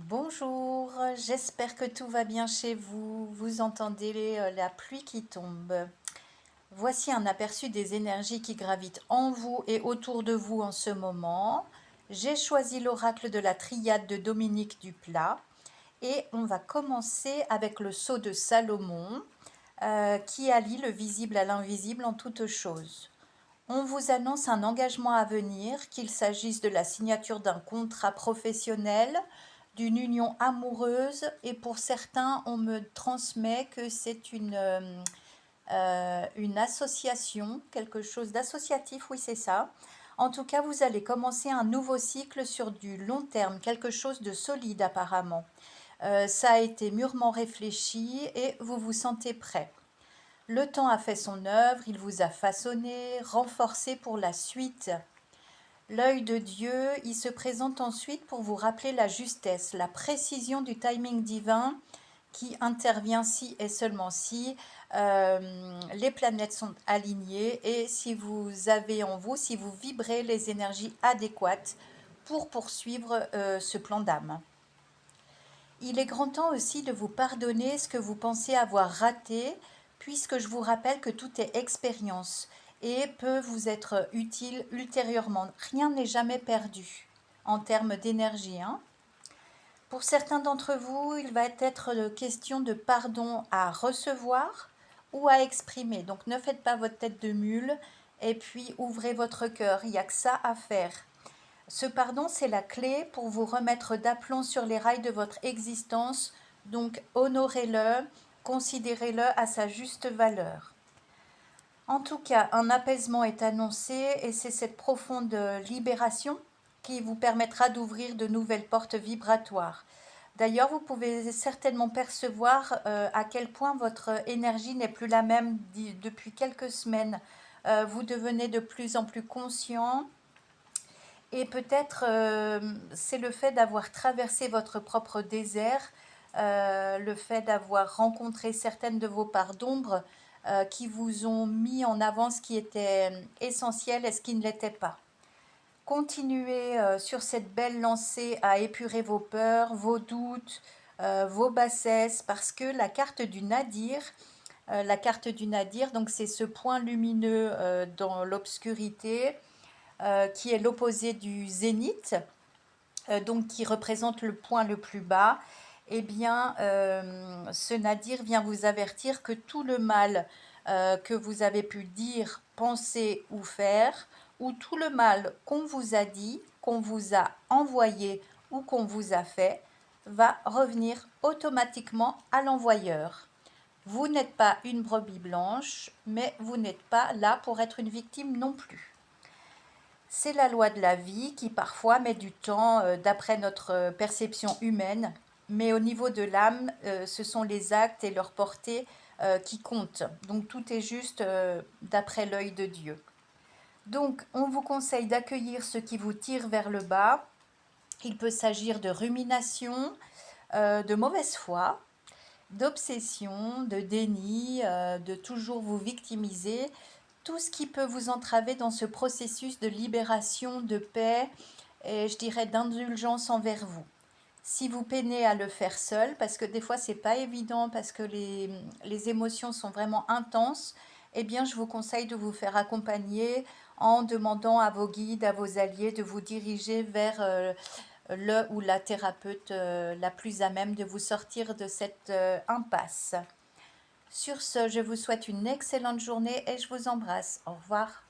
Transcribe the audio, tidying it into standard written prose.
Bonjour, j'espère que tout va bien chez vous. Vous entendez la pluie qui tombe. Voici un aperçu des énergies qui gravitent en vous et autour de vous en ce moment. J'ai choisi l'oracle de la triade de Dominique Duplat et on va commencer avec le sceau de Salomon qui allie le visible à l'invisible en toutes choses. On vous annonce un engagement à venir, qu'il s'agisse de la signature d'un contrat professionnel, d'une union amoureuse, et pour certains, on me transmet que c'est une association, quelque chose d'associatif, oui c'est ça. En tout cas, vous allez commencer un nouveau cycle sur du long terme, quelque chose de solide apparemment. Ça a été mûrement réfléchi et vous vous sentez prêt. Le temps a fait son œuvre, il vous a façonné, renforcé pour la suite. L'œil de Dieu, il se présente ensuite pour vous rappeler la justesse, la précision du timing divin qui intervient si et seulement si les planètes sont alignées et si vous avez en vous, si vous vibrez les énergies adéquates pour poursuivre ce plan d'âme. Il est grand temps aussi de vous pardonner ce que vous pensez avoir raté, puisque je vous rappelle que tout est expérience et peut vous être utile ultérieurement. Rien n'est jamais perdu en termes d'énergie, hein. Pour certains d'entre vous, il va être question de pardon à recevoir ou à exprimer. Donc ne faites pas votre tête de mule et puis ouvrez votre cœur. Il n'y a que ça à faire. Ce pardon, c'est la clé pour vous remettre d'aplomb sur les rails de votre existence, donc honorez-le, considérez-le à sa juste valeur. En tout cas, un apaisement est annoncé et c'est cette profonde libération qui vous permettra d'ouvrir de nouvelles portes vibratoires. D'ailleurs, vous pouvez certainement percevoir à quel point votre énergie n'est plus la même depuis quelques semaines. Vous devenez de plus en plus conscient. Et peut-être c'est le fait d'avoir traversé votre propre désert, le fait d'avoir rencontré certaines de vos parts d'ombre qui vous ont mis en avant ce qui était essentiel et ce qui ne l'était pas. Continuez sur cette belle lancée à épurer vos peurs, vos doutes, vos bassesses, parce que la carte du nadir, donc c'est ce point lumineux dans l'obscurité qui est l'opposé du zénith, donc qui représente le point le plus bas. Eh bien, ce nadir vient vous avertir que tout le mal que vous avez pu dire, penser ou faire, ou tout le mal qu'on vous a dit, qu'on vous a envoyé ou qu'on vous a fait, va revenir automatiquement à l'envoyeur. Vous n'êtes pas une brebis blanche, mais vous n'êtes pas là pour être une victime non plus. C'est la loi de la vie qui parfois met du temps d'après notre perception humaine, mais au niveau de l'âme, ce sont les actes et leur portée qui comptent. Donc tout est juste d'après l'œil de Dieu. Donc on vous conseille d'accueillir ce qui vous tire vers le bas. Il peut s'agir de rumination, de mauvaise foi, d'obsession, de déni, de toujours vous victimiser, tout ce qui peut vous entraver dans ce processus de libération, de paix et je dirais d'indulgence envers vous. Si vous peinez à le faire seul, parce que des fois c'est pas évident, parce que les émotions sont vraiment intenses, eh bien je vous conseille de vous faire accompagner en demandant à vos guides, à vos alliés de vous diriger vers le ou la thérapeute la plus à même de vous sortir de cette impasse. Sur ce, je vous souhaite une excellente journée et je vous embrasse. Au revoir.